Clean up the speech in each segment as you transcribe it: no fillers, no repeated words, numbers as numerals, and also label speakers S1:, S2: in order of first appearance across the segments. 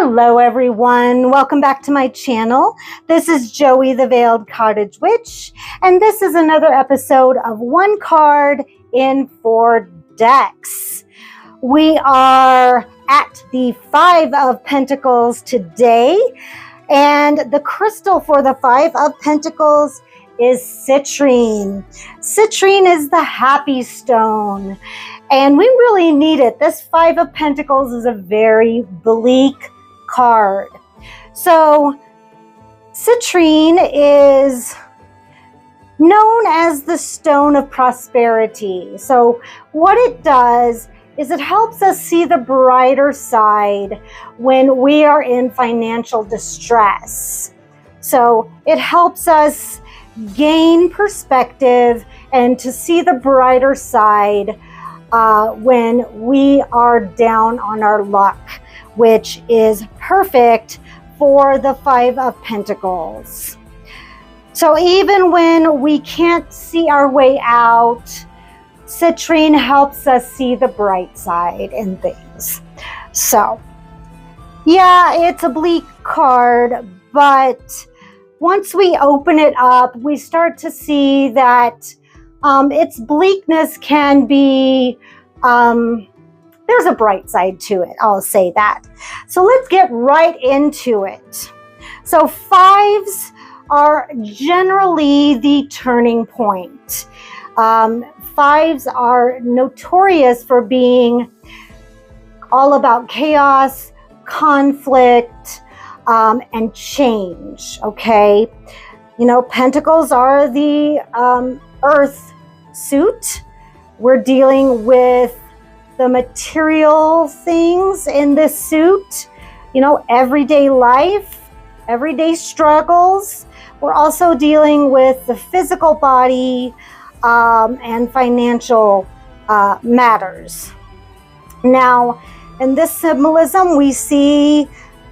S1: Hello everyone, welcome back to my channel. This is Joey the Veiled Cottage Witch, and this is another episode of One Card in 4 Decks. We are at the 5 of Pentacles today, and the crystal for the 5 of Pentacles is citrine. Citrine is the happy stone, and we really need it. This 5 of Pentacles is a very bleak card. So citrine is known as the stone of prosperity. So what it does is it helps us see the brighter side when we are in financial distress. So it helps us gain perspective and to see the brighter side when we are down on our luck, which is perfect for the 5 of Pentacles. So even when we can't see our way out, citrine helps us see the bright side in things. So yeah, it's a bleak card, but once we open it up, we start to see that its bleakness can be, there's a bright side to it, I'll say that. So let's get right into it. So 5s are generally the turning point. 5s are notorious for being all about chaos, conflict, and change, okay? You know, Pentacles are the earth suit. We're dealing with the material things in this suit, you know, everyday life, everyday struggles. We're also dealing with the physical body and financial matters. Now, in this symbolism, we see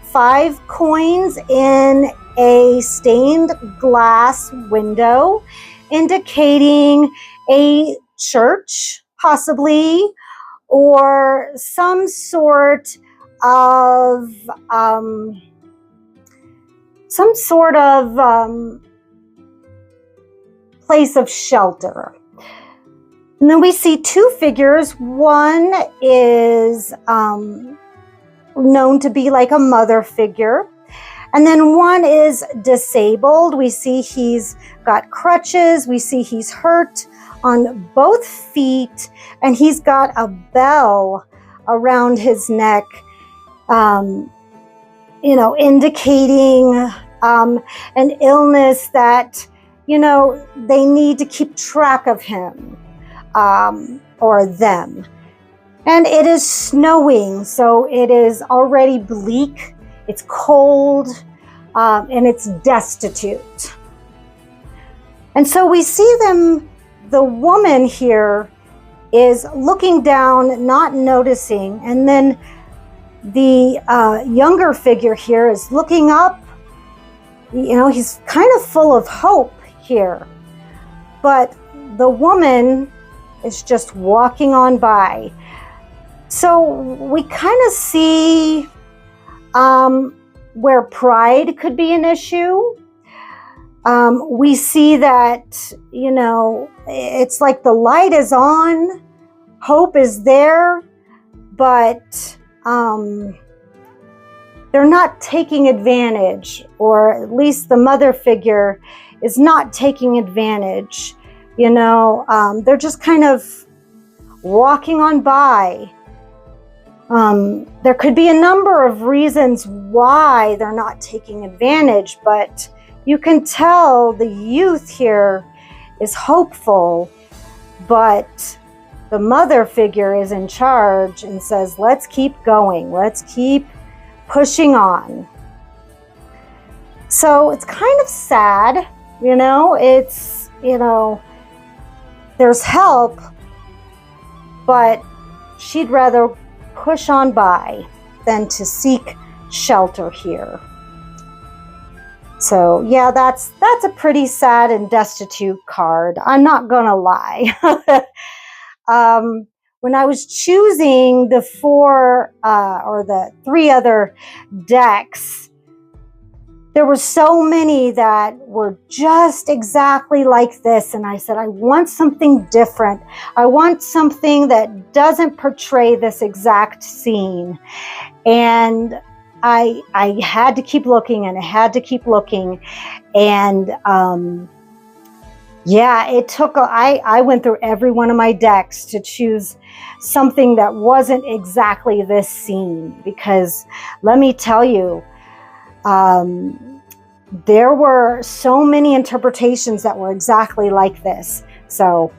S1: 5 coins in a stained glass window, indicating a church, possibly, or some sort of place of shelter. And then we see 2 figures. One is known to be like a mother figure, and then one is disabled. We see he's got crutches. We see he's hurt on both feet, and he's got a bell around his neck, you know, indicating an illness that, you know, they need to keep track of him or them. And it is snowing, so it is already bleak, it's cold, and it's destitute. And so we see them, the woman here is looking down, not noticing, and then the younger figure here is looking up. You know, he's kind of full of hope here, but the woman is just walking on by. So we kind of see where pride could be an issue. We see that, you know, it's like the light is on, hope is there, but they're not taking advantage, or at least the mother figure is not taking advantage. You know, they're just kind of walking on by. There could be a number of reasons why they're not taking advantage, but you can tell the youth here is hopeful, but the mother figure is in charge and says, let's keep going, let's keep pushing on. So it's kind of sad, you know, it's, you know, there's help, but she'd rather push on by than to seek shelter here. So yeah, that's a pretty sad and destitute card. I'm not gonna lie. when I was choosing the 4 or the 3 other decks, there were so many that were just exactly like this. And I said, I want something different. I want something that doesn't portray this exact scene. And I had to keep looking, and I had to keep looking. And yeah, it took, I went through every one of my decks to choose something that wasn't exactly this scene, because let me tell you, there were so many interpretations that were exactly like this. So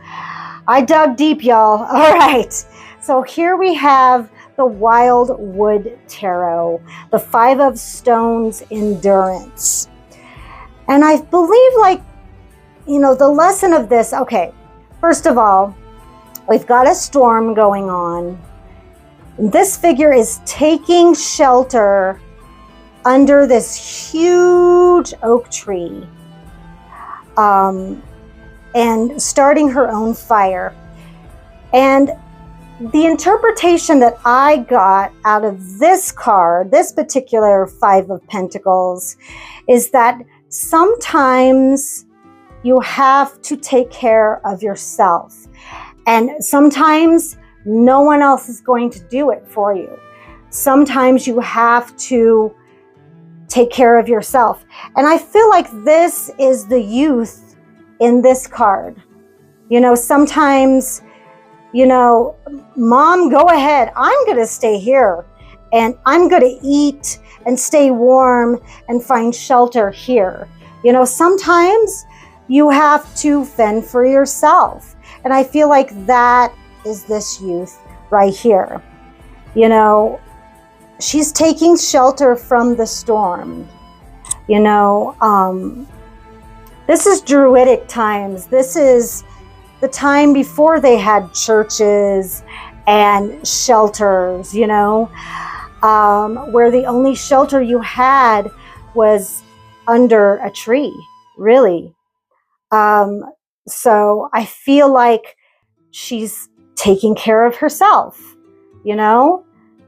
S1: I dug deep, y'all. All right. So here we have the Wildwood Tarot, the 5 of Stones Endurance. And I believe, like, you know, the lesson of this, okay, first of all, we've got a storm going on. This figure is taking shelter under this huge oak tree, and starting her own fire. And the interpretation that I got out of this card, this particular 5 of Pentacles, is that sometimes you have to take care of yourself. And sometimes no one else is going to do it for you. Sometimes you have to take care of yourself. And I feel like this is the youth in this card. You know, sometimes, you know, Mom, go ahead. I'm going to stay here, and I'm going to eat and stay warm and find shelter here. You know, sometimes you have to fend for yourself. And I feel like that is this youth right here. You know, she's taking shelter from the storm. You know, this is Druidic times. This is the time before they had churches and shelters, you know, where the only shelter you had was under a tree, really. So I feel like she's taking care of herself, you know,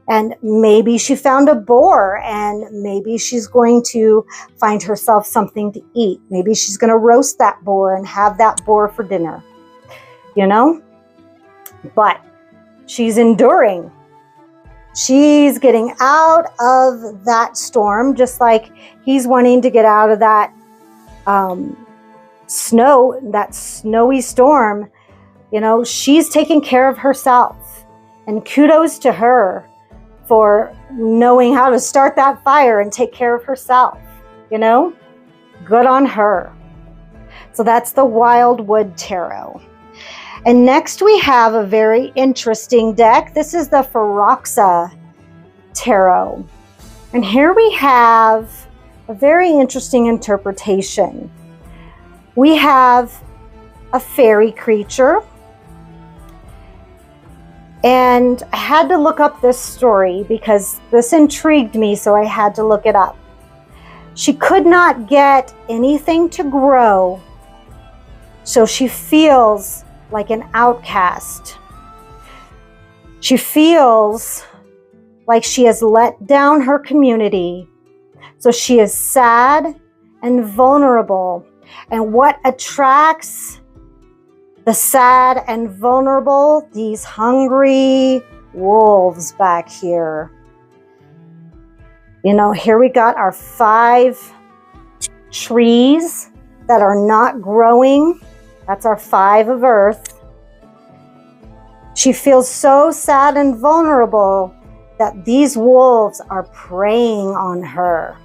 S1: and maybe she found a boar, and maybe she's going to find herself something to eat. Maybe she's going to roast that boar and have that boar for dinner, you know, but she's enduring. She's getting out of that storm, just like he's wanting to get out of that, snow, that snowy storm. You know, she's taking care of herself, and kudos to her for knowing how to start that fire and take care of herself. You know, good on her. So that's the Wildwood Tarot. And next we have a very interesting deck. This is the Forhaxa Tarot. And here we have a very interesting interpretation. We have a fairy creature. And I had to look up this story because this intrigued me, so I had to look it up. She could not get anything to grow, so she feels like an outcast. She feels like she has let down her community, so she is sad and vulnerable. And what attracts the sad and vulnerable? These hungry wolves back here. You know, here we got our 5 trees that are not growing. That's our 5 of earth. She feels so sad and vulnerable that these wolves are preying on her.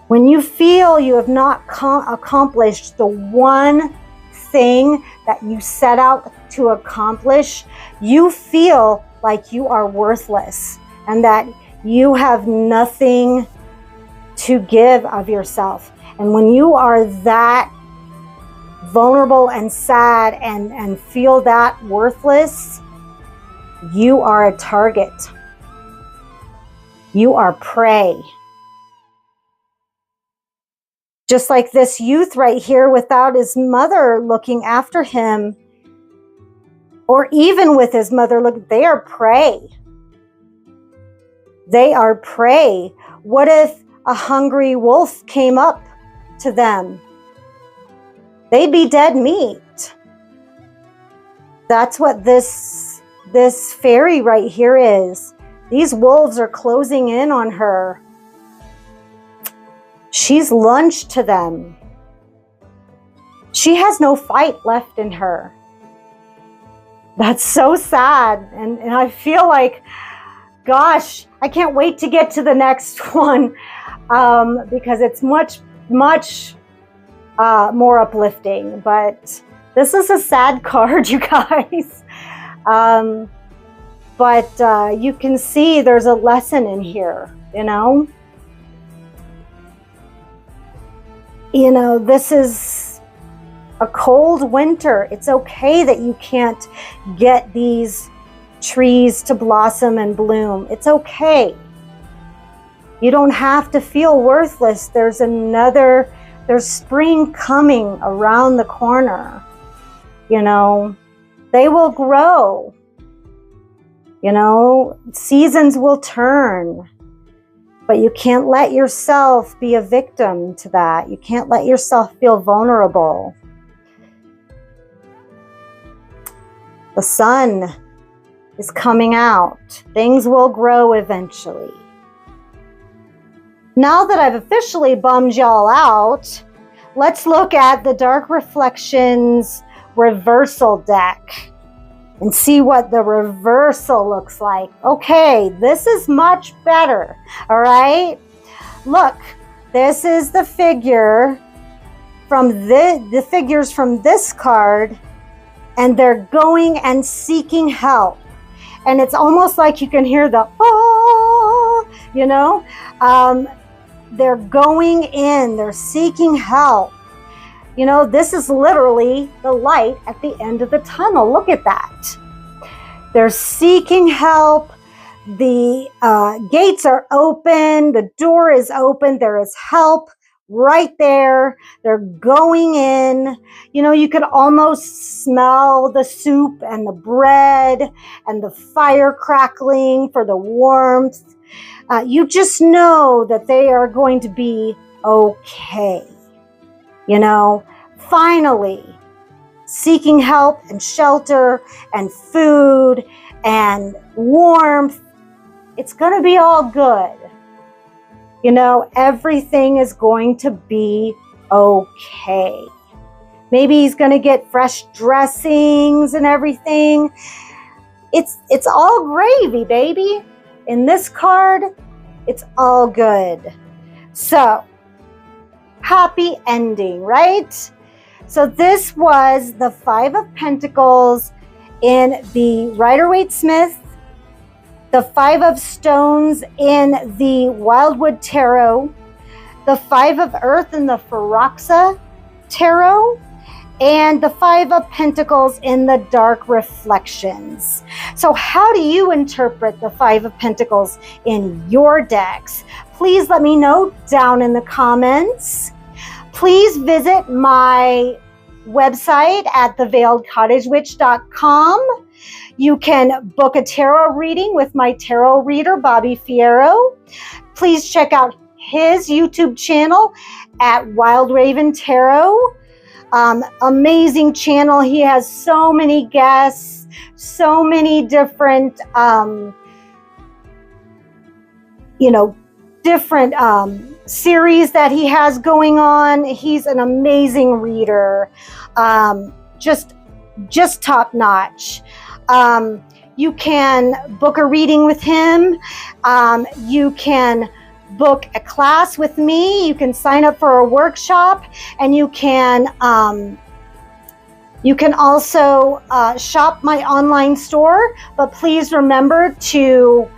S1: When you feel you have not accomplished the one thing that you set out to accomplish, you feel like you are worthless and that you have nothing to give of yourself. And when you are that vulnerable and sad and feel that worthless, you are a target. You are prey. Just like this youth right here without his mother looking after him, or even with his mother. Look, they are prey. They are prey. What if a hungry wolf came up to them? They'd be dead meat. That's what this fairy right here is. These wolves are closing in on her. She's lunged to them. She has no fight left in her. That's so sad. And I feel like, gosh, I can't wait to get to the next one because it's much more uplifting. But this is a sad card, you guys. But you can see there's a lesson in here, you know? You know, this is a cold winter. It's okay that you can't get these trees to blossom and bloom. It's okay. You don't have to feel worthless. There's spring coming around the corner. You know, they will grow. You know, seasons will turn. But you can't let yourself be a victim to that. You can't let yourself feel vulnerable. The sun is coming out. Things will grow eventually. Now that I've officially bummed y'all out, let's look at the Dark Reflections reversal deck and see what the reversal looks like. Okay, this is much better, all right? Look, this is the figure from the figures from this card, and they're going and seeking help. And it's almost like you can hear the, oh, you know? They're going in, they're seeking help. You know, this is literally the light at the end of the tunnel. Look at that. They're seeking help. The gates are open. The door is open. There is help right there. They're going in. You know, you could almost smell the soup and the bread and the fire crackling for the warmth. You just know that they are going to be okay. You know, finally, seeking help and shelter and food and warmth. It's going to be all good. You know, everything is going to be okay. Maybe he's going to get fresh dressings and everything. It's all gravy, baby. In this card, it's all good. So, happy ending, right? So this was the Five of Pentacles in the Rider-Waite Smith, the Five of Stones in the Wildwood Tarot, the Five of Earth in the Forhaxa Tarot, and the Five of Pentacles in the Dark Reflections. So how do you interpret the Five of Pentacles in your decks? Please let me know down in the comments. Please visit my website at theveiledcottagewitch.com. You can book a tarot reading with my tarot reader, Bobby Fierro. Please check out his YouTube channel at Wild Raven Tarot. Amazing channel. He has so many guests, so many different, different series that he has going on. He's an amazing reader, just top notch. You can book a reading with him. You can book a class with me. You can sign up for a workshop, and you can also shop my online store. But please remember to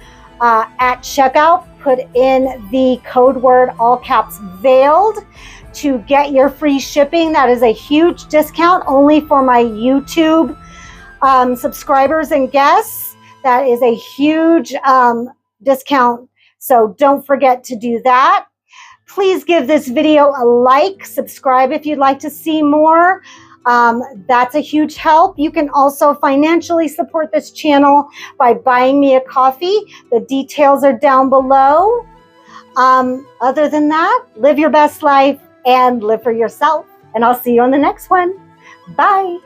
S1: at checkout put in the code word all caps veiled to get your free shipping. That is a huge discount only for my YouTube subscribers and guests. That is a huge discount. So don't forget to do that. Please give this video a like, subscribe if you'd like to see more. That's a huge help. You can also financially support this channel by buying me a coffee. The details are down below. Other than that, live your best life and live for yourself. And I'll see you on the next one. Bye.